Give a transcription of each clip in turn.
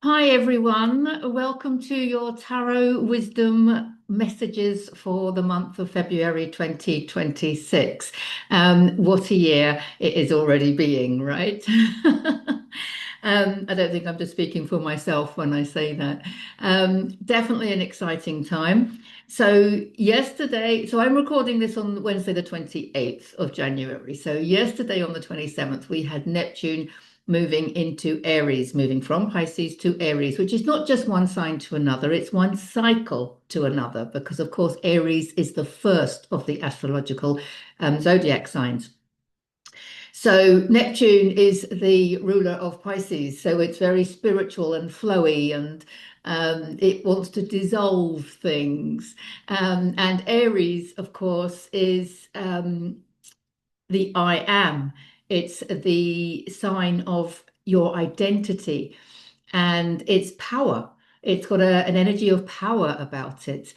Hi everyone, welcome to your Tarot Wisdom messages for the month of February 2026. What a year it is already being, right? I don't think I'm just speaking for myself when I say that. Definitely an exciting time. So I'm recording this on Wednesday, the 28th of January. So yesterday on the 27th, we had Neptune moving into Aries, moving from Pisces to Aries, which is not just one sign to another, it's one cycle to another, because of course, Aries is the first of the astrological zodiac signs. So Neptune is the ruler of Pisces, so it's very spiritual and flowy and it wants to dissolve things. And Aries, of course, is the I am. It's the sign of your identity and it's power. It's got an energy of power about it.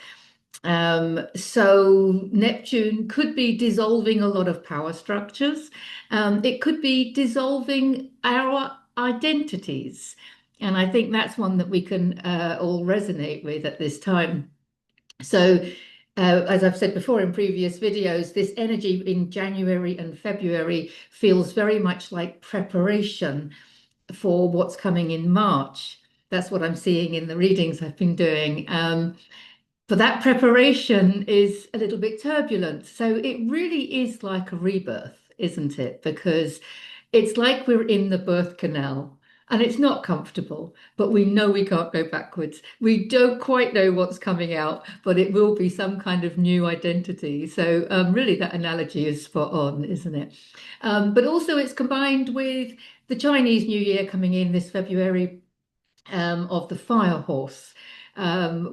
So Neptune could be dissolving a lot of power structures. It could be dissolving our identities. And I think that's one that we can all resonate with at this time. So, as I've said before in previous videos, this energy in January and February feels very much like preparation for what's coming in March. That's what I'm seeing in the readings I've been doing. But that preparation is a little bit turbulent. So it really is like a rebirth, isn't it? Because it's like we're in the birth canal and it's not comfortable, but we know we can't go backwards. We don't quite know what's coming out, but it will be some kind of new identity. So really that analogy is spot on, isn't it? But also it's combined with the Chinese New Year coming in this February of the fire horse,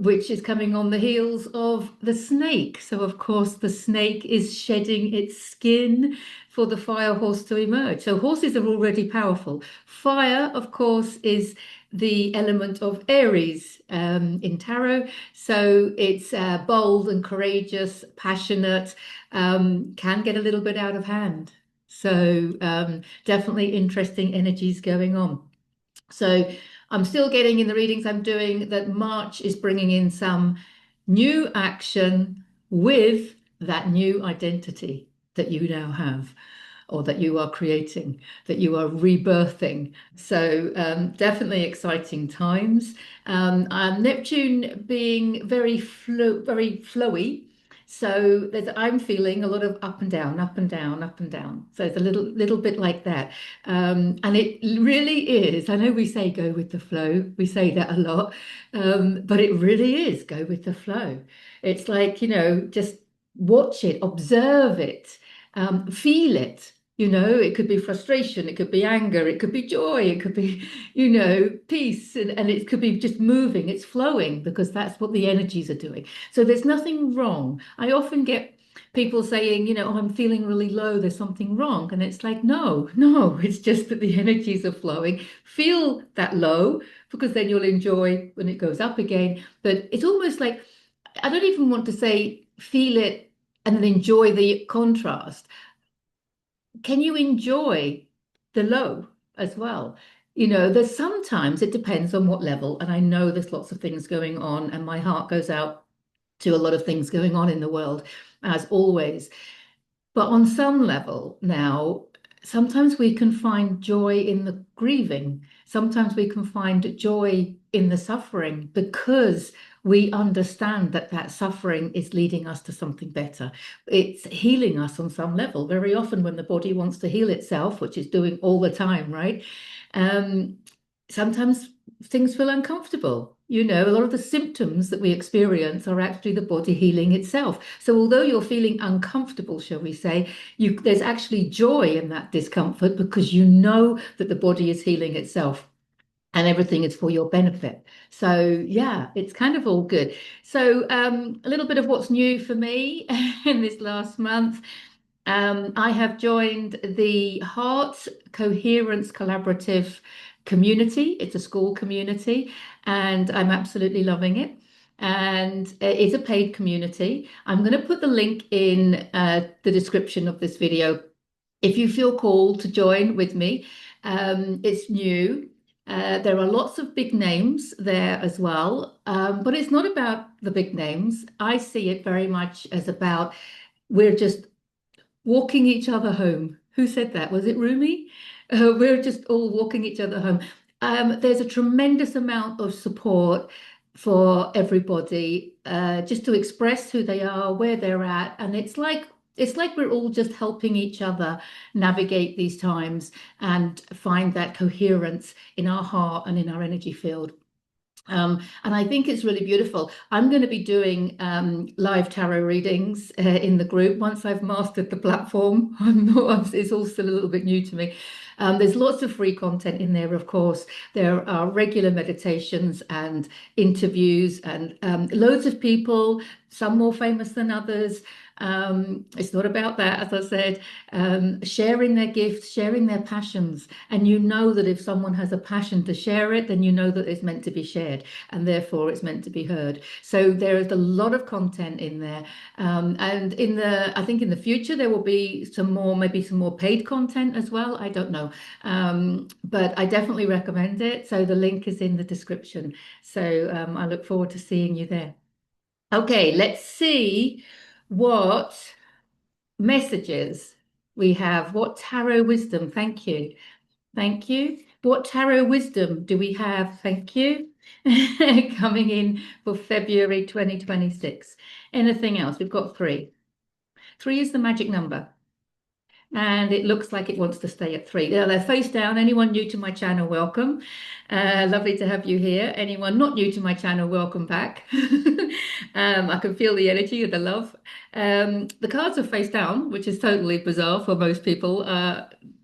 which is coming on the heels of the snake. So, of course, the snake is shedding its skin for the fire horse to emerge. So, horses are already powerful. Fire, of course, is the element of Aries in tarot. So, it's bold and courageous, passionate, can get a little bit out of hand. So, definitely interesting energies going on. So I'm still getting in the readings I'm doing that March is bringing in some new action with that new identity that you now have or that you are creating, that you are rebirthing. So definitely exciting times. Neptune being very flowy. So I'm feeling a lot of up and down, up and down, up and down. So it's a little bit like that. And it really is. I know we say go with the flow. We say that a lot, but it really is go with the flow. It's like, just watch it, observe it, feel it. It could be frustration, it could be anger, it could be joy, it could be, peace, and it could be just moving, it's flowing because that's what the energies are doing. So there's nothing wrong. I often get people saying, oh, I'm feeling really low, there's something wrong. And it's like, no, no, it's just that the energies are flowing. Feel that low because then you'll enjoy when it goes up again. But it's almost like, I don't even want to say feel it and then enjoy the contrast. Can you enjoy the low as well? There's sometimes it depends on what level. And I know there's lots of things going on, and my heart goes out to a lot of things going on in the world, as always. But on some level now, sometimes we can find joy in the grieving. Sometimes we can find joy in the suffering because we understand that that suffering is leading us to something better. It's healing us on some level. Very often, when the body wants to heal itself, which it's doing all the time, right? Um, Sometimes things feel uncomfortable. A lot of the symptoms that we experience are actually the body healing itself. So although you're feeling uncomfortable, shall we say, there's actually joy in that discomfort because you know that the body is healing itself and everything is for your benefit. So yeah, it's kind of all good. So a little bit of what's new for me in this last month. I have joined the Heart Coherence Collaborative community. It's a school community, and I'm absolutely loving it. And it's a paid community. I'm going to put the link in the description of this video if you feel called to join with me. It's new. There are lots of big names there as well, but it's not about the big names. I see it very much as about we're just walking each other home. Who said that? Was it Rumi? We're just all walking each other home. There's a tremendous amount of support for everybody, just to express who they are, where they're at, and it's like we're all just helping each other navigate these times and find that coherence in our heart and in our energy field. And I think it's really beautiful. I'm going to be doing live tarot readings in the group once I've mastered the platform. It's all still a little bit new to me. There's lots of free content in there, of course. There are regular meditations and interviews and loads of people, some more famous than others. It's not about that, as I said, sharing their gifts, sharing their passions. And you know that if someone has a passion to share it, then you know that it's meant to be shared and therefore it's meant to be heard. So there is a lot of content in there. And I think in the future, there will be maybe some more paid content as well. I don't know. But I definitely recommend it. So the link is in the description. So I look forward to seeing you there. Okay, let's see what messages we have. What tarot wisdom? Thank you. Thank you. What tarot wisdom do we have? Thank you. Coming in for February 2026. Anything else? We've got three. Three is the magic number. And it looks like it wants to stay at three. They're face down. Anyone new to my channel, welcome. Lovely to have you here. Anyone not new to my channel, welcome back. I can feel the energy and the love. The cards are face down, which is totally bizarre for most people.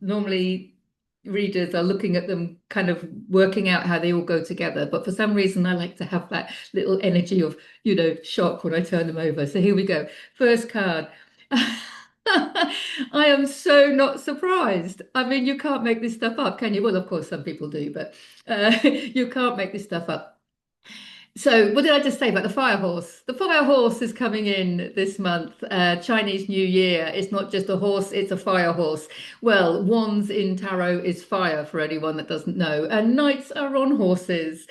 Normally, readers are looking at them, kind of working out how they all go together. But for some reason, I like to have that little energy of, shock when I turn them over. So here we go. First card. I am so not surprised. I mean, you can't make this stuff up, can you? Well, of course, some people do, but you can't make this stuff up. So, what did I just say about the fire horse? The fire horse is coming in this month, Chinese New Year. It's not just a horse, it's a fire horse. Well, wands in tarot is fire for anyone that doesn't know. And knights are on horses.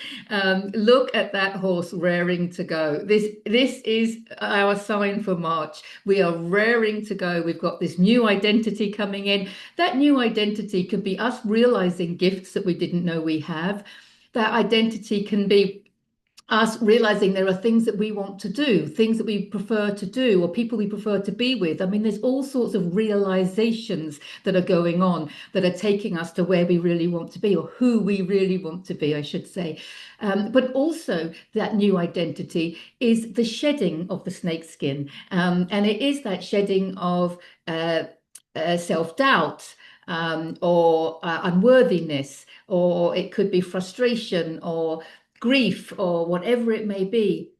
Look at that horse raring to go. This is our sign for March. We are raring to go. We've got this new identity coming in. That new identity could be us realizing gifts that we didn't know we have. That identity can be us realizing there are things that we want to do, things that we prefer to do, or people we prefer to be with. I mean, there's all sorts of realizations that are going on that are taking us to where we really want to be, or who we really want to be, I should say. But also, that new identity is the shedding of the snake skin. And it is that shedding of self-doubt. Or unworthiness, or it could be frustration, or grief, or whatever it may be.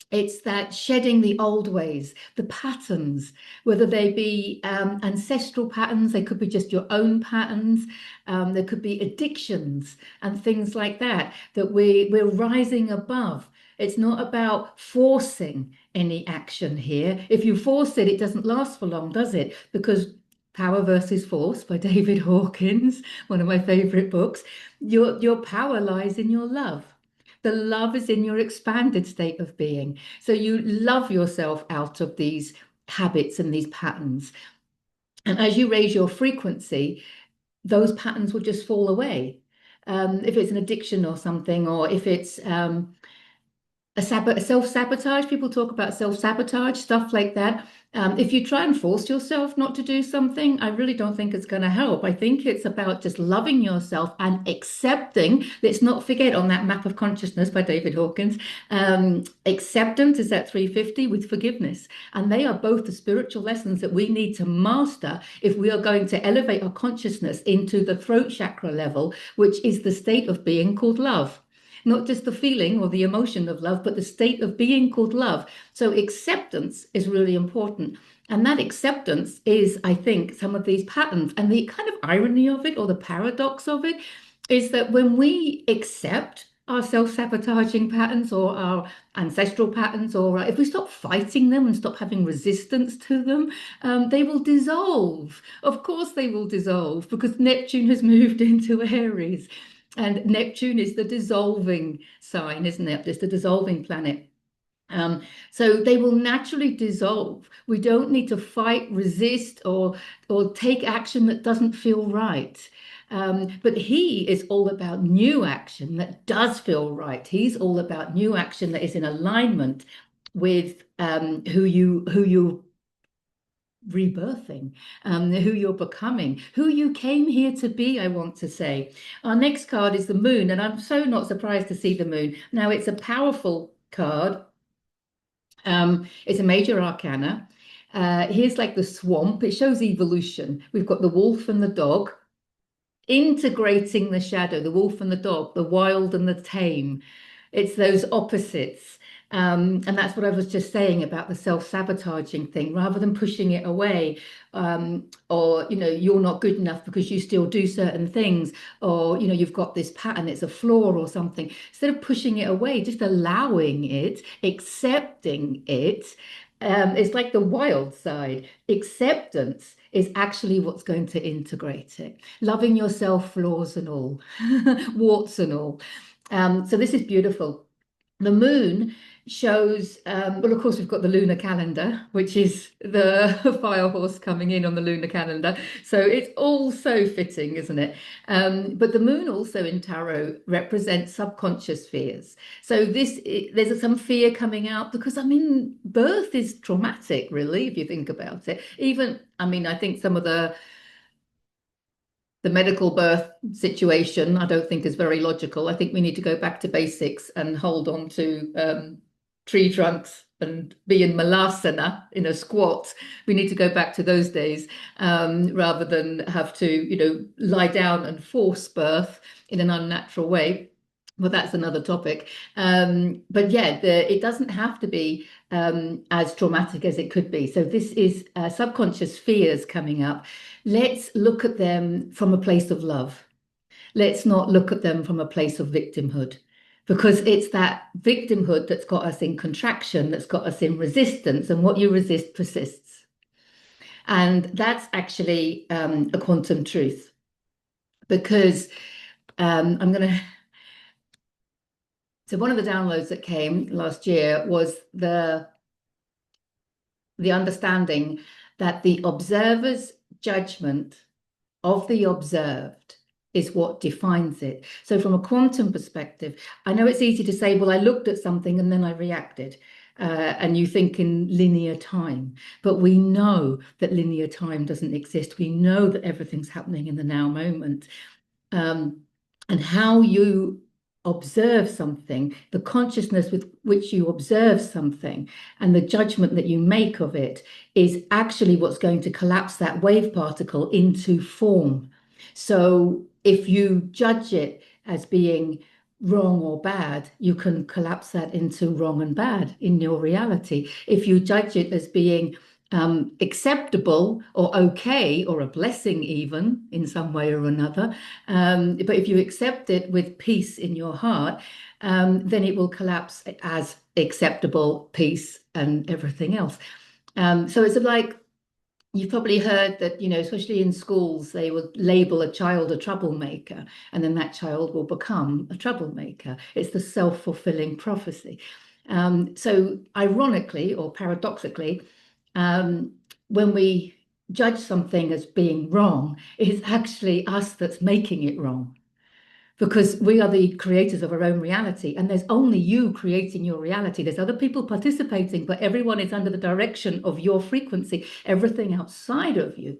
It's that shedding the old ways, the patterns, whether they be ancestral patterns, they could be just your own patterns, there could be addictions and things like that, that we're rising above. It's not about forcing any action here. If you force it, it doesn't last for long, does it? Because Power versus Force by David Hawkins, one of my favorite books, your power lies in your love. The love is in your expanded state of being. So you love yourself out of these habits and these patterns. And as you raise your frequency, those patterns will just fall away. If it's an addiction or something, or if it's a self-sabotage, people talk about self-sabotage, stuff like that. If you try and force yourself not to do something, I really don't think it's going to help. I think it's about just loving yourself and accepting. Let's not forget, on that map of consciousness by David Hawkins, acceptance is at 350 with forgiveness. And they are both the spiritual lessons that we need to master if we are going to elevate our consciousness into the throat chakra level, which is the state of being called love. Not just the feeling or the emotion of love, but the state of being called love. So acceptance is really important. And that acceptance is, I think, some of these patterns. And the kind of irony of it, or the paradox of it, is that when we accept our self-sabotaging patterns or our ancestral patterns, or if we stop fighting them and stop having resistance to them, they will dissolve. Of course they will dissolve, because Neptune has moved into Aries. And Neptune is the dissolving sign, isn't it? It's the dissolving planet. Um, so they will naturally dissolve. We don't need to fight, resist, or take action that doesn't feel right. But he is all about new action that does feel right. He's all about new action that is in alignment with who you rebirthing, who you're becoming, who you came here to be, I want to say. Our next card is the moon, and I'm so not surprised to see the moon. Now, it's a powerful card. It's a major arcana. Here's like the swamp. It shows evolution. We've got the wolf and the dog integrating the shadow, the wolf and the dog, the wild and the tame. It's those opposites. And that's what I was just saying about the self-sabotaging thing. Rather than pushing it away, or you're not good enough because you still do certain things, or you've got this pattern, it's a flaw or something. Instead of pushing it away, just allowing it, accepting it. It's like the wild side. Acceptance is actually what's going to integrate it. Loving yourself, flaws and all, warts and all. So this is beautiful. The moon shows, well, of course, we've got the lunar calendar, which is the fire horse coming in on the lunar calendar. So it's all so fitting, isn't it? But the moon also in tarot represents subconscious fears. So there's some fear coming out because, I mean, birth is traumatic, really, if you think about it. Even, I mean, I think some of the medical birth situation, I don't think is very logical. I think we need to go back to basics and hold on to tree trunks and be in malasana in a squat. We need to go back to those days rather than have to, lie down and force birth in an unnatural way. Well, that's another topic. But yeah, it doesn't have to be as traumatic as it could be. So this is subconscious fears coming up. Let's look at them from a place of love. Let's not look at them from a place of victimhood, because it's that victimhood that's got us in contraction, that's got us in resistance, and what you resist persists. And that's actually a quantum truth, because I'm going to. So one of the downloads that came last year was the understanding that the observer's judgment of the observed is what defines it. So from a quantum perspective, I know it's easy to say, well, I looked at something and then I reacted. And you think in linear time, but we know that linear time doesn't exist. We know that everything's happening in the now moment. And how you observe something, the consciousness with which you observe something, and the judgment that you make of it is actually what's going to collapse that wave particle into form. So if you judge it as being wrong or bad, you can collapse that into wrong and bad in your reality. If you judge it as being acceptable or okay or a blessing even in some way or another, but if you accept it with peace in your heart, then it will collapse as acceptable, peace, and everything else. So it's like you've probably heard that, especially in schools, they will label a child a troublemaker, and then that child will become a troublemaker. It's the self-fulfilling prophecy. So ironically or paradoxically, when we judge something as being wrong, it's actually us that's making it wrong, because we are the creators of our own reality, and there's only you creating your reality. There's other people participating, but everyone is under the direction of your frequency. Everything outside of you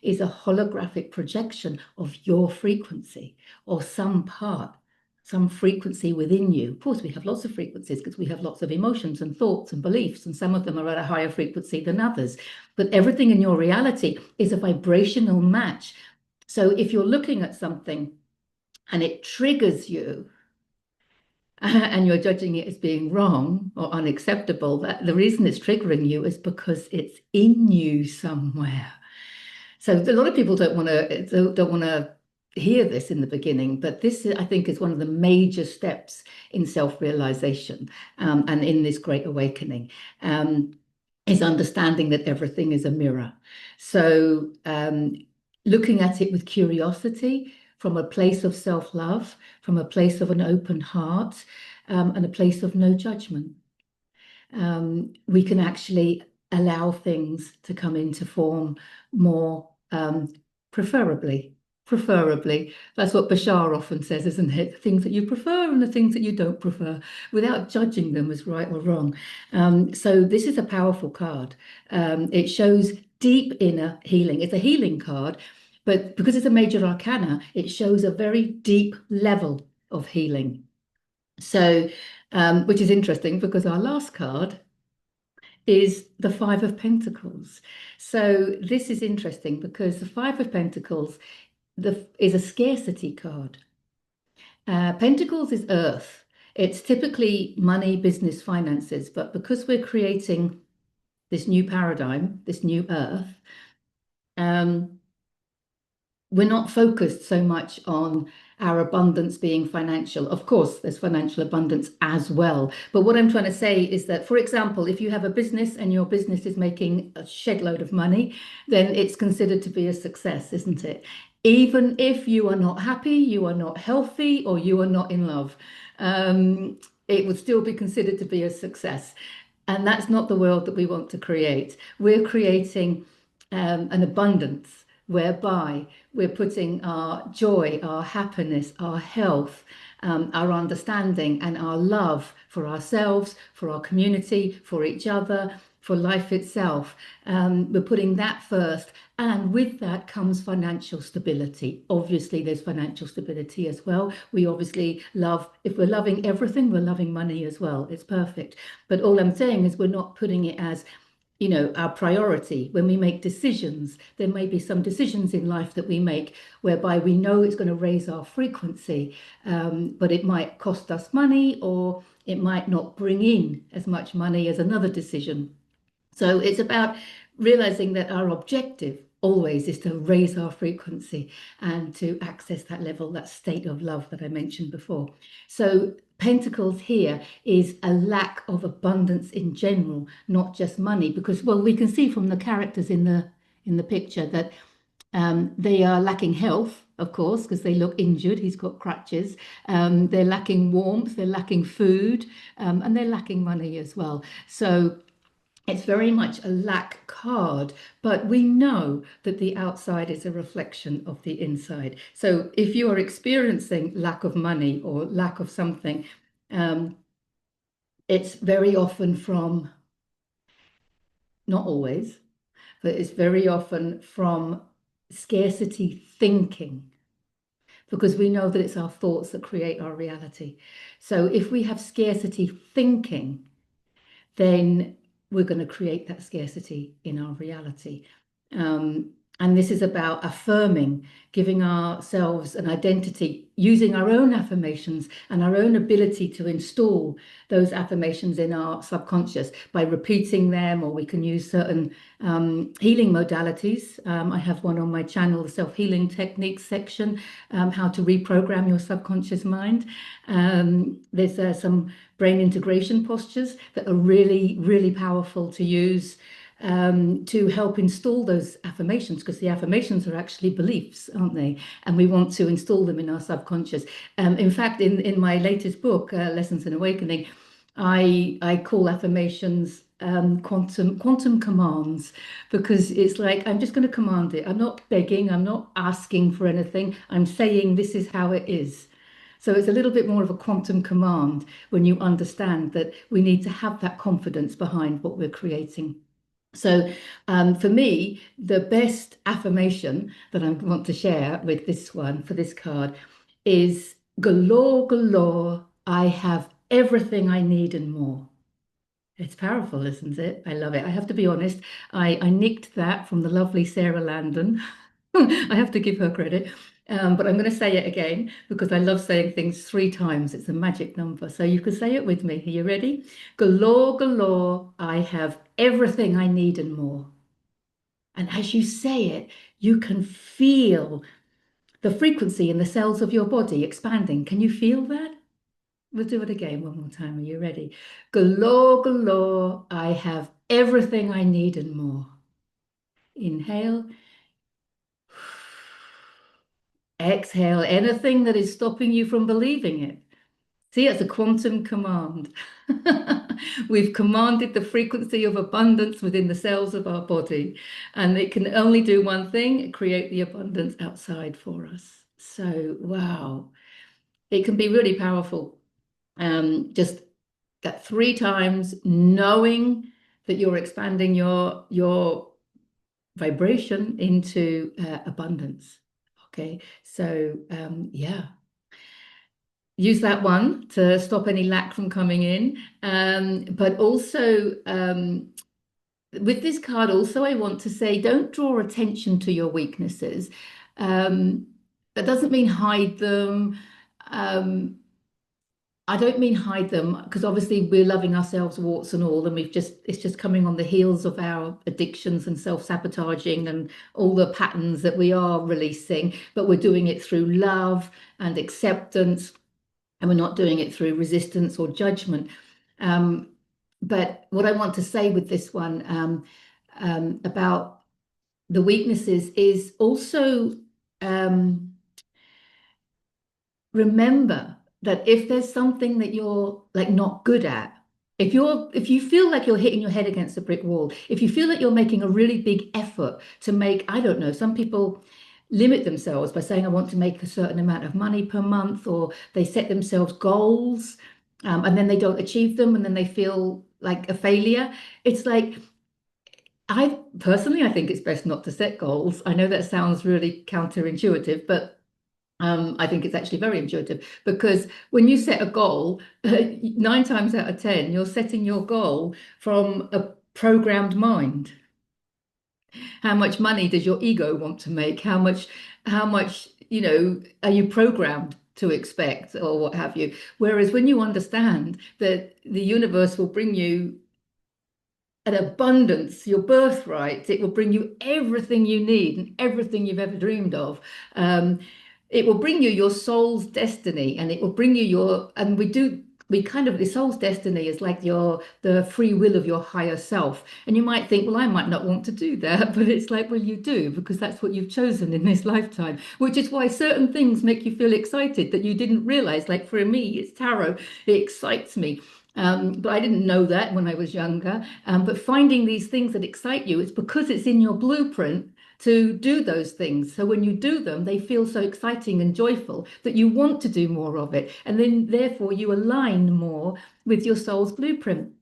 is a holographic projection of your frequency, or some part, some frequency within you. Of course, we have lots of frequencies because we have lots of emotions and thoughts and beliefs, and some of them are at a higher frequency than others. But everything in your reality is a vibrational match. So if you're looking at something and it triggers you, and you're judging it as being wrong or unacceptable, that the reason it's triggering you is because it's in you somewhere. So a lot of people don't want to hear this in the beginning, but this, I think, is one of the major steps in self-realization, and in this great awakening, is understanding that everything is a mirror. So looking at it with curiosity, from a place of self-love, from a place of an open heart, and a place of no judgment. We can actually allow things to come into form more preferably. Preferably. That's what Bashar often says, isn't it? The things that you prefer and the things that you don't prefer, without judging them as right or wrong. So this is a powerful card. It shows deep inner healing. It's a healing card, but because it's a major arcana, it shows a very deep level of healing. So, which is interesting because our last card is the Five of Pentacles. So this is interesting because the Five of Pentacles is a scarcity card. Pentacles is earth. It's typically money, business, finances, but because we're creating this new paradigm, this new earth, um, we're not focused so much on our abundance being financial. Of course, there's financial abundance as well. But what I'm trying to say is that, for example, if you have a business and your business is making a shed load of money, then it's considered to be a success, isn't it? Even if you are not happy, you are not healthy, or you are not in love, it would still be considered to be a success. And that's not the world that we want to create. We're creating an abundance whereby we're putting our joy, our happiness, our health, our understanding, and our love for ourselves, for our community, for each other, for life itself. We're putting that first. And with that comes financial stability. Obviously, there's financial stability as well. We obviously love, if we're loving everything, we're loving money as well. It's perfect. But all I'm saying is we're not putting it as our priority. When we make decisions, there may be some decisions in life that we make whereby we know it's going to raise our frequency, but it might cost us money, or it might not bring in as much money as another decision. So it's about realizing that our objective always is to raise our frequency and to access that level, that state of love that I mentioned before. So Pentacles here is a lack of abundance in general, not just money, because, well, we can see from the characters in the picture that they are lacking health, of course, because they look injured. He's got crutches. They're lacking warmth, they're lacking food, and they're lacking money as well. So it's very much a lack card, but we know that the outside is a reflection of the inside. So if you are experiencing lack of money or lack of something, it's very often from, not always, but it's very often from scarcity thinking, because we know that it's our thoughts that create our reality. So if we have scarcity thinking, then we're going to create that scarcity in our reality. And this is about affirming, giving ourselves an identity, using our own affirmations and our own ability to install those affirmations in our subconscious by repeating them, or we can use certain healing modalities. I have one on my channel, the self-healing techniques section, how to reprogram your subconscious mind. There's some brain integration postures that are really, really powerful to use to help install those affirmations, because the affirmations are actually beliefs, aren't they? And we want to install them in our subconscious. In fact, in my latest book, Lessons in Awakening, I call affirmations quantum commands, because it's like I'm just going to command it. I'm not begging, I'm not asking for anything. I'm saying this is how it is. So it's a little bit more of a quantum command when you understand that we need to have that confidence behind what we're creating. So for me, the best affirmation that I want to share with this one, for this card, is galore, galore, I have everything I need and more. It's powerful, isn't it? I love it. I have to be honest, I nicked that from the lovely Sarah Landon. I have to give her credit. But I'm going to say it again because I love saying things 3 times. It's a magic number. So you can say it with me. Are you ready? Galore, galore, I have everything I need and more. And as you say it, you can feel the frequency in the cells of your body expanding. Can you feel that? We'll do it again one more time. Are you ready? Galore, galore, I have everything I need and more. Inhale. Exhale anything that is stopping you from believing it. See, it's a quantum command. We've commanded the frequency of abundance within the cells of our body, and it can only do one thing, create the abundance outside for us. So, wow, it can be really powerful. Just that 3 times, knowing that you're expanding your vibration into abundance. Okay, so yeah, use that one to stop any lack from coming in. But also with this card, also I want to say, don't draw attention to your weaknesses. Um, that doesn't mean hide them. Um, I don't mean hide them because obviously we're loving ourselves warts and all, and it's just coming on the heels of our addictions and self-sabotaging and all the patterns that we are releasing, but we're doing it through love and acceptance, and we're not doing it through resistance or judgment. Um, but what I want to say with this one about the weaknesses is also remember that if there's something that you're like not good at, if you feel like you're hitting your head against a brick wall, if you feel that you're making a really big effort to make, I don't know, some people limit themselves by saying I want to make a certain amount of money per month, or they set themselves goals, and then they don't achieve them, and then they feel like a failure. It's like I personally, I think it's best not to set goals. I know that sounds really counterintuitive, but I think it's actually very intuitive because when you set a goal, 9 times out of 10, you're setting your goal from a programmed mind. How much money does your ego want to make? How much, are you programmed to expect or what have you? Whereas when you understand that the universe will bring you an abundance, your birthright. It will bring you everything you need and everything you've ever dreamed of. It will bring you your soul's destiny, and it will bring you and we kind of, the soul's destiny is like the free will of your higher self. And you might think, well, I might not want to do that, but it's like, well, you do, because that's what you've chosen in this lifetime, which is why certain things make you feel excited that you didn't realize. Like for me, it's tarot. It excites me. But I didn't know that when I was younger. But finding these things that excite you, it's because it's in your blueprint to do those things. So when you do them, they feel so exciting and joyful that you want to do more of it. And then therefore you align more with your soul's blueprint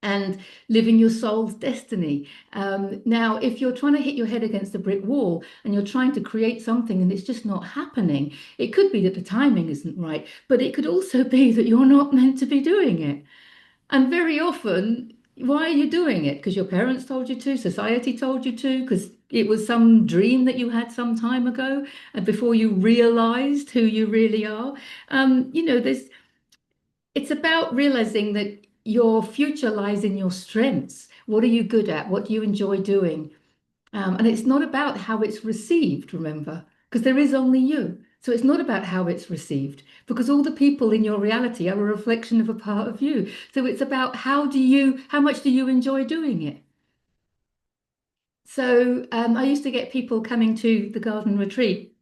and living your soul's destiny. Now, if you're trying to hit your head against a brick wall and you're trying to create something and it's just not happening, it could be that the timing isn't right, but it could also be that you're not meant to be doing it. And very often, why are you doing it? Because your parents told you to, society told you to, because it was some dream that you had some time ago, and before you realized who you really are. There's it's about realizing that your future lies in your strengths. What are you good at? What do you enjoy doing? And it's not about how it's received, remember, because there is only you. So it's not about how it's received, because all the people in your reality are a reflection of a part of you. So it's about how much do you enjoy doing it? So I used to get people coming to the garden retreat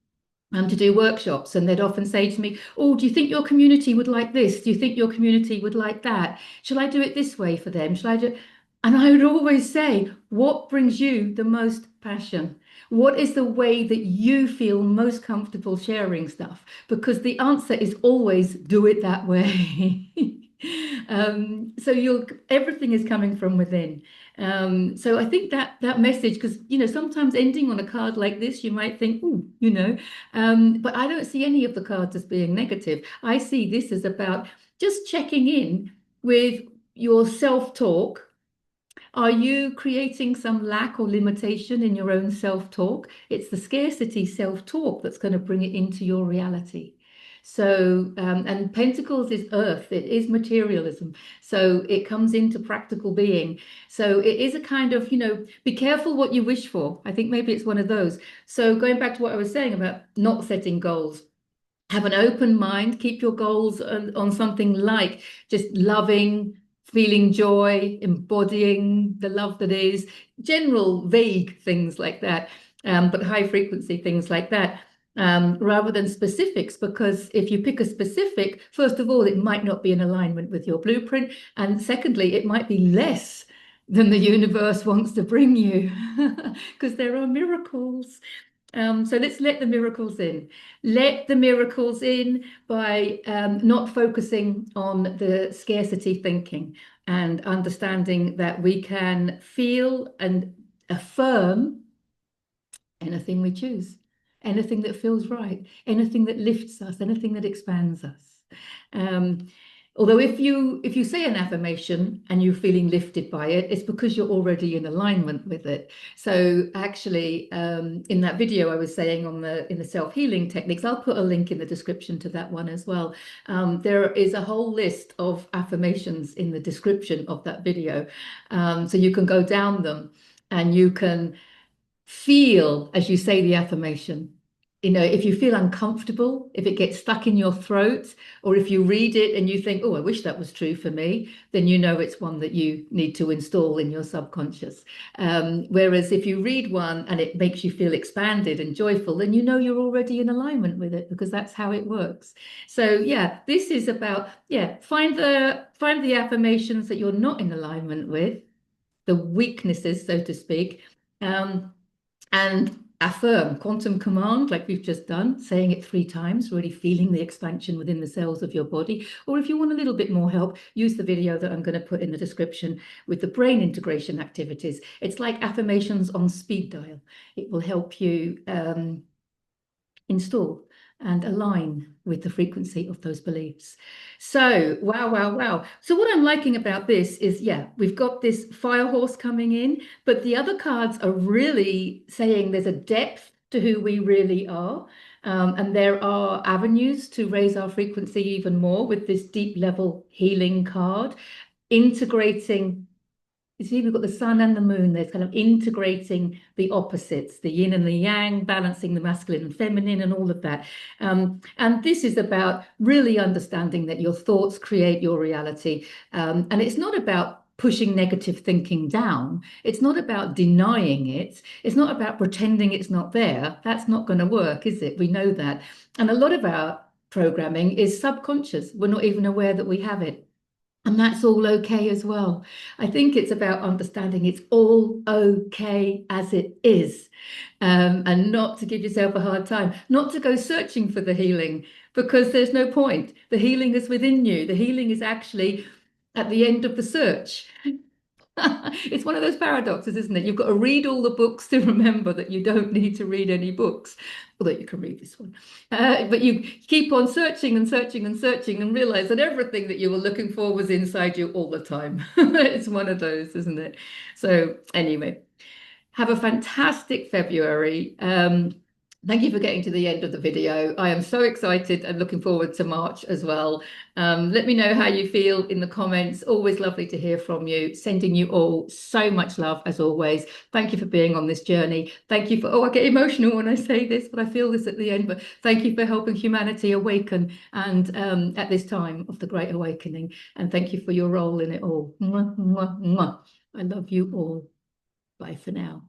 to do workshops, and they'd often say to me, "Oh, do you think your community would like this? Do you think your community would like that? Shall I do it this way for them? Shall I do?" And I would always say, "What brings you the most passion? What is the way that you feel most comfortable sharing stuff?" Because the answer is always do it that way. So everything is coming from within. So I think that message, because sometimes ending on a card like this, you might think, "Oh, but I don't see any of the cards as being negative. I see this as about just checking in with your self-talk. Are you creating some lack or limitation in your own self-talk? It's the scarcity self-talk that's going to bring it into your reality. So, and Pentacles is earth, it is materialism. So it comes into practical being. So it is a kind of, be careful what you wish for. I think maybe it's one of those. So going back to what I was saying about not setting goals, have an open mind, keep your goals on something like just loving, feeling joy, embodying the love that is, general vague things like that, but high frequency things like that. rather than specifics, because if you pick a specific, first of all, it might not be in alignment with your blueprint. And secondly, it might be less than the universe wants to bring you, because there are miracles. So let's let the miracles in. Let the miracles in by not focusing on the scarcity thinking and understanding that we can feel and affirm anything we choose, anything that feels right, anything that lifts us, anything that expands us. Um, Although if you say an affirmation and you're feeling lifted by it, it's because you're already in alignment with it. So actually, in that video I was saying on the in the self-healing techniques, I'll put a link in the description to that one as well. There is a whole list of affirmations in the description of that video, so you can go down them and you can feel as you say the affirmation. You know, if you feel uncomfortable, if it gets stuck in your throat, or if you read it and you think, oh, I wish that was true for me, then you know it's one that you need to install in your subconscious. Whereas if you read one and it makes you feel expanded and joyful, then you know you're already in alignment with it, because that's how it works. So yeah, this is about, yeah, find the affirmations that you're not in alignment with, the weaknesses, so to speak. And affirm, quantum command, like we've just done, saying it 3 times, really feeling the expansion within the cells of your body. Or if you want a little bit more help, use the video that I'm going to put in the description with the brain integration activities. It's like affirmations on speed dial. It will help you install and align with the frequency of those beliefs. So, wow, wow, wow. So what I'm liking about this is, yeah, we've got this fire horse coming in, but the other cards are really saying there's a depth to who we really are. And there are avenues to raise our frequency even more with this deep level healing card, integrating. You see, we've got the sun and the moon. There's kind of integrating the opposites, the yin and the yang, balancing the masculine and feminine, and all of that. And this is about really understanding that your thoughts create your reality. And it's not about pushing negative thinking down. It's not about denying it. It's not about pretending it's not there. That's not going to work, is it? We know that. And a lot of our programming is subconscious. We're not even aware that we have it. And that's all okay as well. I think it's about understanding it's all okay as it is, and not to give yourself a hard time, not to go searching for the healing, because there's no point. The healing is within you. The healing is actually at the end of the search. It's one of those paradoxes, isn't it? You've got to read all the books to remember that you don't need to read any books, although you can read this one. But you keep on searching and searching and searching and realize that everything that you were looking for was inside you all the time. It's one of those, isn't it? So anyway, have a fantastic February. Thank you for getting to the end of the video. I am so excited and looking forward to March as well. Let me know how you feel in the comments. Always lovely to hear from you. Sending you all so much love as always. Thank you for being on this journey. Thank you for, oh, I get emotional when I say this, but I feel this at the end. But thank you for helping humanity awaken and at this time of the Great Awakening. And thank you for your role in it all. Mwah, mwah, mwah. I love you all. Bye for now.